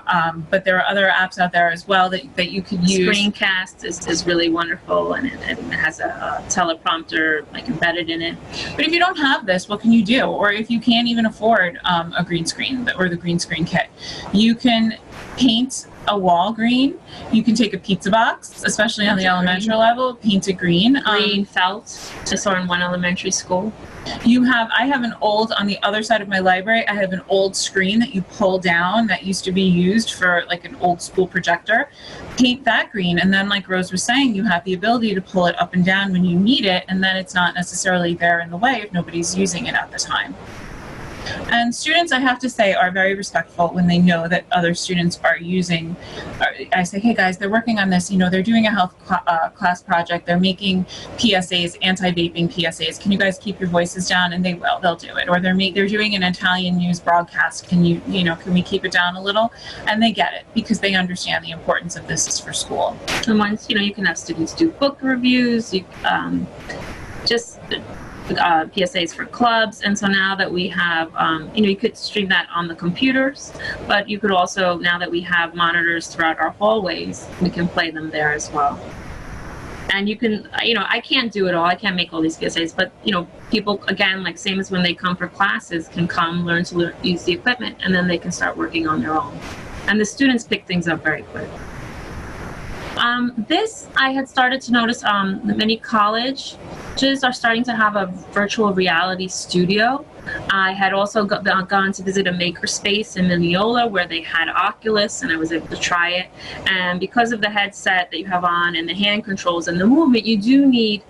but there are other apps out there as well that you could use. Screencast is really wonderful, and it has a teleprompter like embedded in it. But if you don't have this, what can you do? Or if you can't even afford a green screen or the green screen kit, you can paint a wall green. You can take a pizza box, especially on the elementary level, paint it green. Green felt. I saw in one elementary school. I have an old, on the other side of my library, I have an old screen that you pull down that used to be used for like an old school projector. Paint that green, and then like Rose was saying, you have the ability to pull it up and down when you need it, and then it's not necessarily there in the way if nobody's using it at the time. And students, I have to say, are very respectful when they know that other students are using. I say, hey guys, they're working on this. You know, they're doing a health class project. They're making PSAs, anti-vaping PSAs. Can you guys keep your voices down? And they will. They'll do it. Or they're doing an Italian news broadcast. Can we keep it down a little? And they get it because they understand the importance of this for school. And once, you know, you can have students do book reviews. You PSAs for clubs, and so now that we have, you know, you could stream that on the computers, but you could also, now that we have monitors throughout our hallways, we can play them there as well. And you can, you know, I can't do it all, I can't make all these PSAs, but, you know, people, again, like same as when they come for classes, can come learn to use the equipment, and then they can start working on their own. And the students pick things up very quick. This, I had started to notice many colleges are starting to have a virtual reality studio. I had also gone to visit a Makerspace in Mineola where they had Oculus, and I was able to try it. And because of the headset that you have on and the hand controls and the movement, you do need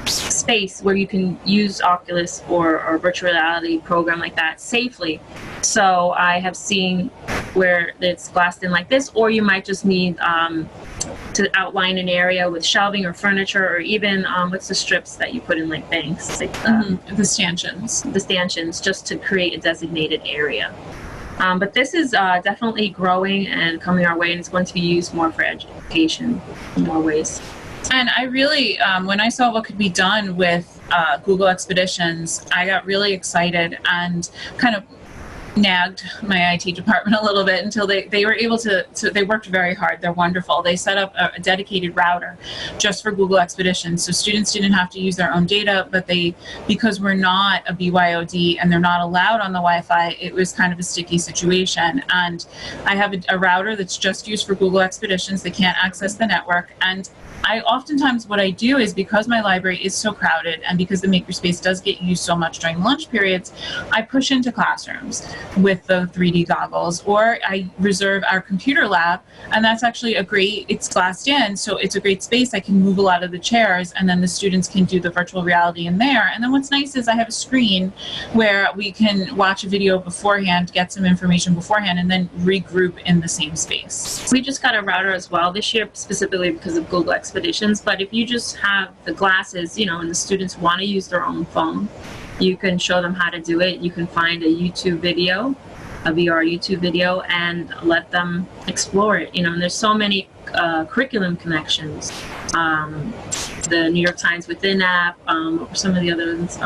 space where you can use Oculus or a virtual reality program like that safely. So I have seen where it's glassed in like this, or you might just need to outline an area with shelving or furniture, or even what's the strips that you put in like banks, like the stanchions. The stanchions, just to create a designated area. But this is definitely growing and coming our way, and it's going to be used more for education in more ways. And I really, when I saw what could be done with Google Expeditions, I got really excited and kind of nagged my IT department a little bit until they were able to, they worked very hard. They're wonderful. They set up a dedicated router just for Google Expeditions. So students didn't have to use their own data, but because we're not a BYOD and they're not allowed on the Wi-Fi, it was kind of a sticky situation. And I have a router that's just used for Google Expeditions. They can't access the network. And I oftentimes, what I do is, because my library is so crowded and because the Makerspace does get used so much during lunch periods, I push into classrooms with the 3D goggles, or I reserve our computer lab, and that's actually it's glassed in, so it's a great space. I can move a lot of the chairs, and then the students can do the virtual reality in there. And then what's nice is I have a screen where we can watch a video beforehand, get some information beforehand, and then regroup in the same space. We just got a router as well this year, specifically because of Google Expeditions. But if you just have the glasses, and the students want to use their own phone, you can show them how to do it. You can find a YouTube video, a VR YouTube video, and let them explore it. And there's so many curriculum connections. The New York Times Within app, or some of the others.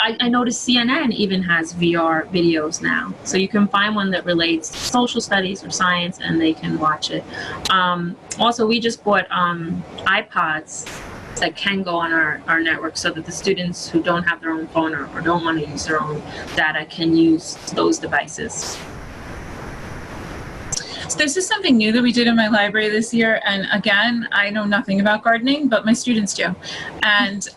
I noticed CNN even has VR videos now. So you can find one that relates to social studies or science, and they can watch it. Also, we just bought iPods that can go on our network, so that the students who don't have their own phone or don't want to use their own data can use those devices. So this is something new that we did in my library this year, and again, I know nothing about gardening, but my students do. And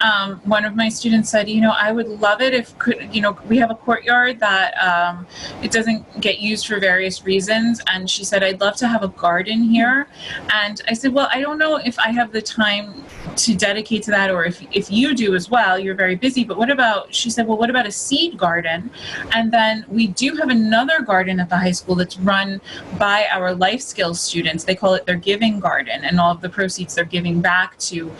one of my students said, I would love it if, we have a courtyard that it doesn't get used for various reasons, and she said, I'd love to have a garden here. And I said, well, I don't know if I have the time to dedicate to that, or if you do as well. You're very busy, but she said, well, what about a seed garden? And then we do have another garden at the high school that's run by our life skills students. They call it their giving garden, and all of the proceeds they're giving back to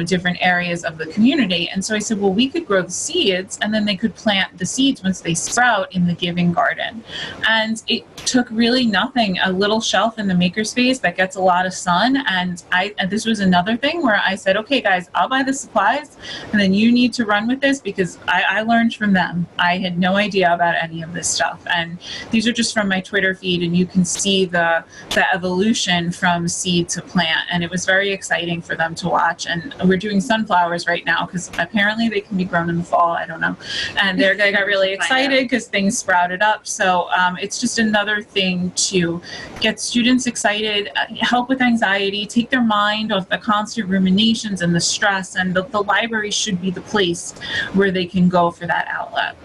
different areas of the community. And so I said, well, we could grow the seeds, and then they could plant the seeds once they sprout in the giving garden. And it took really nothing, a little shelf in the Makerspace that gets a lot of sun. And this was another thing where I said, okay guys, I'll buy the supplies, and then you need to run with this, because I learned from them. I had no idea about any of this stuff. And these are just from my Twitter feed, and you can see the evolution from seed to plant, and it was very exciting for them to watch. And we're doing sunflowers right now, because apparently they can be grown in the fall, I don't know, and they got really excited because things sprouted up. So it's just another thing to get students excited, help with anxiety, take their mind off the constant ruminations and the stress, and the library should be the place where they can go for that outlet.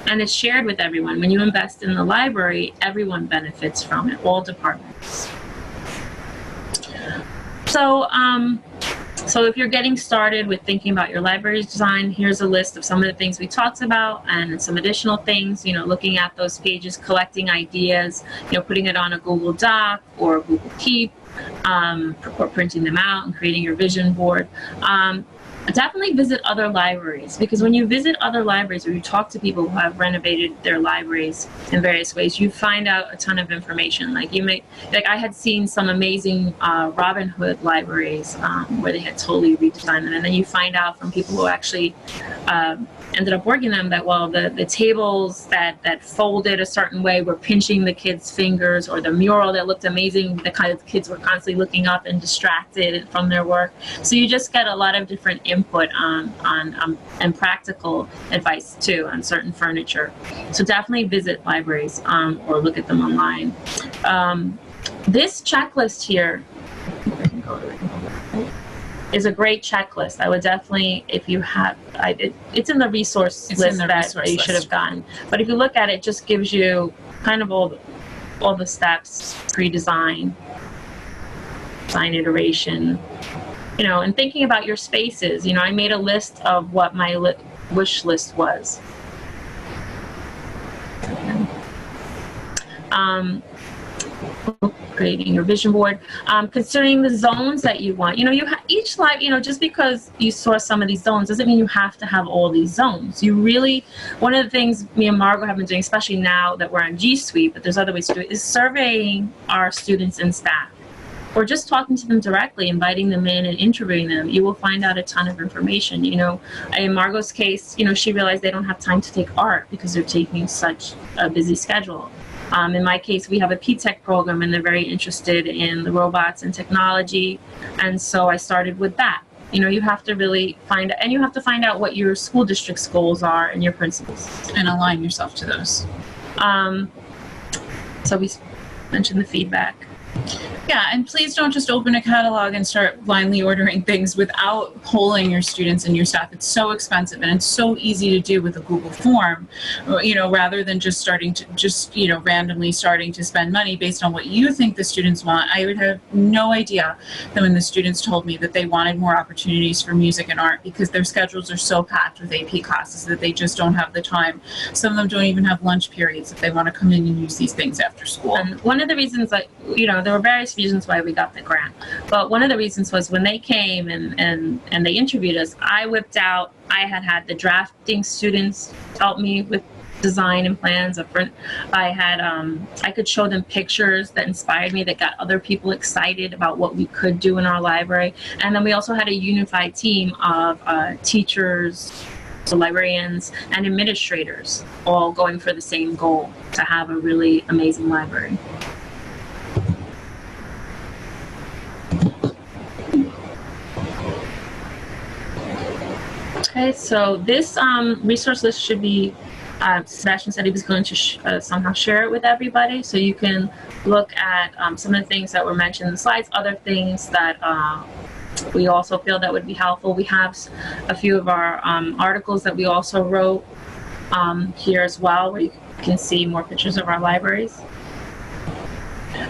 And it's shared with everyone. When you invest in the library, everyone benefits from it, all departments. So, so if you're getting started with thinking about your library design, here's a list of some of the things we talked about, and some additional things, looking at those pages, collecting ideas, putting it on a Google Doc or Google Keep, or printing them out and creating your vision board. Definitely visit other libraries, because when you visit other libraries or you talk to people who have renovated their libraries in various ways, you find out a ton of information. Like I had seen some amazing Robin Hood libraries where they had totally redesigned them, and then you find out from people who actually ended up working them that, well, the tables that folded a certain way were pinching the kids' fingers, or the mural that looked amazing, the kind of kids were constantly looking up and distracted from their work. So you just get a lot of different input and practical advice too on certain furniture. So definitely visit libraries or look at them online. This checklist here is a great checklist. I would definitely, if you have, it's in the resource list that you should have gotten. But if you look at it, it just gives you kind of all the steps, pre-design, design iteration, and thinking about your spaces. I made a list of what my wish list was. creating your vision board, considering the zones that you want. You know, each live, you know, just because you saw some of these zones doesn't mean you have to have all these zones. You really, one of the things me and Margot have been doing, especially now that we're on G Suite, but there's other ways to do it, is surveying our students and staff. Or just talking to them directly, inviting them in and interviewing them. You will find out a ton of information. You know, in Margot's case, you know, she realized they don't have time to take art because they're taking such a busy schedule. In my case, we have a P-Tech program, and they're very interested in the robots and technology. And so I started with that. You know, you have to really find out what your school district's goals are and your principles. And align yourself to those. So we mentioned the feedback. Yeah, and please don't just open a catalog and start blindly ordering things without polling your students and your staff. It's so expensive, and it's so easy to do with a Google form, you know, rather than just randomly starting to spend money based on what you think the students want. I would have no idea that when the students told me that they wanted more opportunities for music and art because their schedules are so packed with AP classes that they just don't have the time. Some of them don't even have lunch periods if they want to come in and use these things after school. And one of the reasons that, you know, there were various reasons why we got the grant, but one of the reasons was when they came and they interviewed us, I had the drafting students help me with design and plans up front. I could show them pictures that inspired me, that got other people excited about what we could do in our library. And then we also had a unified team of teachers, so librarians and administrators, all going for the same goal, to have a really amazing library. Okay, so this resource list should be, Sebastian said he was going to somehow share it with everybody, so you can look at some of the things that were mentioned in the slides, other things that we also feel that would be helpful. We have a few of our articles that we also wrote here as well, where you can see more pictures of our libraries.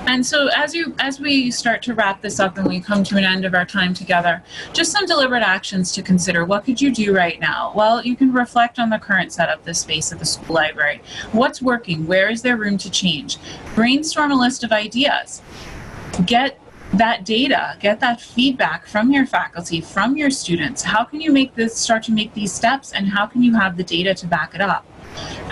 And so as we start to wrap this up and we come to an end of our time together, just some deliberate actions to consider. What could you do right now? Well, you can reflect on the current setup, the space of the school library. What's working? Where is there room to change? Brainstorm a list of ideas. Get that data, get that feedback from your faculty, from your students. How can you start to make these steps, and how can you have the data to back it up?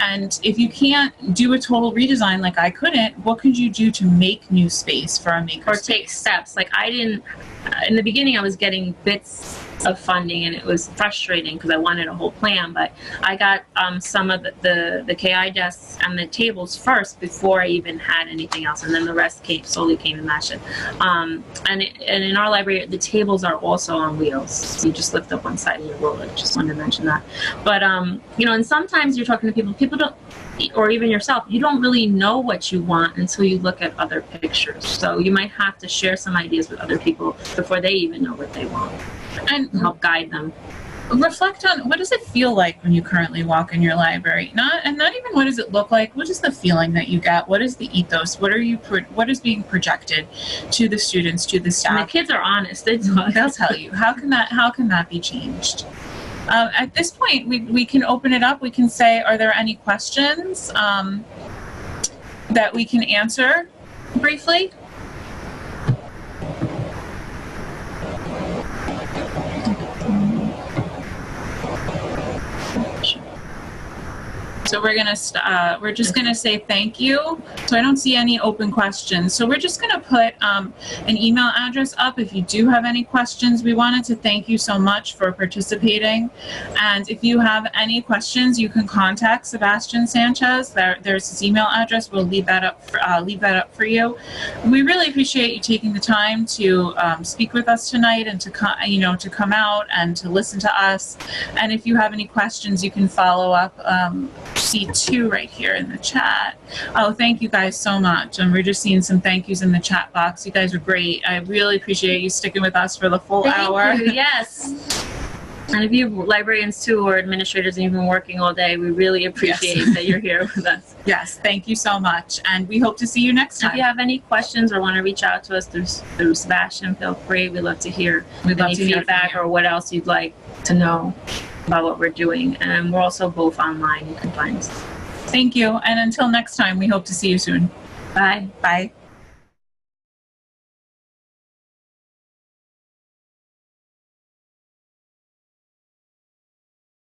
And if you can't do a total redesign like I couldn't, what could you do to make new space for a makerspace? Or take steps. Like in the beginning I was getting bits of funding, and it was frustrating because I wanted a whole plan, but I got some of the KI desks and the tables first before I even had anything else, and then the rest slowly came and matched it. And in our library, the tables are also on wheels. So you just lift up one side and you roll it. Just wanted to mention that. But you know, and sometimes you're talking to people don't, or even yourself, you don't really know what you want until you look at other pictures. So you might have to share some ideas with other people before they even know what they want, and help guide them. Reflect on, what does it feel like when you currently walk in your library? Not even what does it look like, what is the feeling that you get? What is the ethos? What is being projected to the students, to the staff? And the kids are honest. They'll tell you. How can that be changed? At this point, we can open it up. We can say, are there any questions that we can answer briefly? So we're just gonna say thank you. So I don't see any open questions. So we're just gonna put an email address up if you do have any questions. We wanted to thank you so much for participating. And if you have any questions, you can contact Sebastian Sanchez. There's his email address. We'll leave that up for you. We really appreciate you taking the time to speak with us tonight, and to come out and to listen to us. And if you have any questions, you can follow up. C2 right here in the chat. Oh, thank you guys so much. And we're just seeing some thank yous in the chat box. You guys are great. I really appreciate you sticking with us for the full hour. Thank you. Yes. And if you librarians too, or administrators, and you've been working all day, we really appreciate that you're here with us. Yes, thank you so much. And we hope to see you next time. If you have any questions or want to reach out to us through Sebastian, feel free. We'd love to hear any feedback or what else you'd like to know about what we're doing. And we're also both online. You can find us. Thank you. And until next time, we hope to see you soon. Bye. Bye.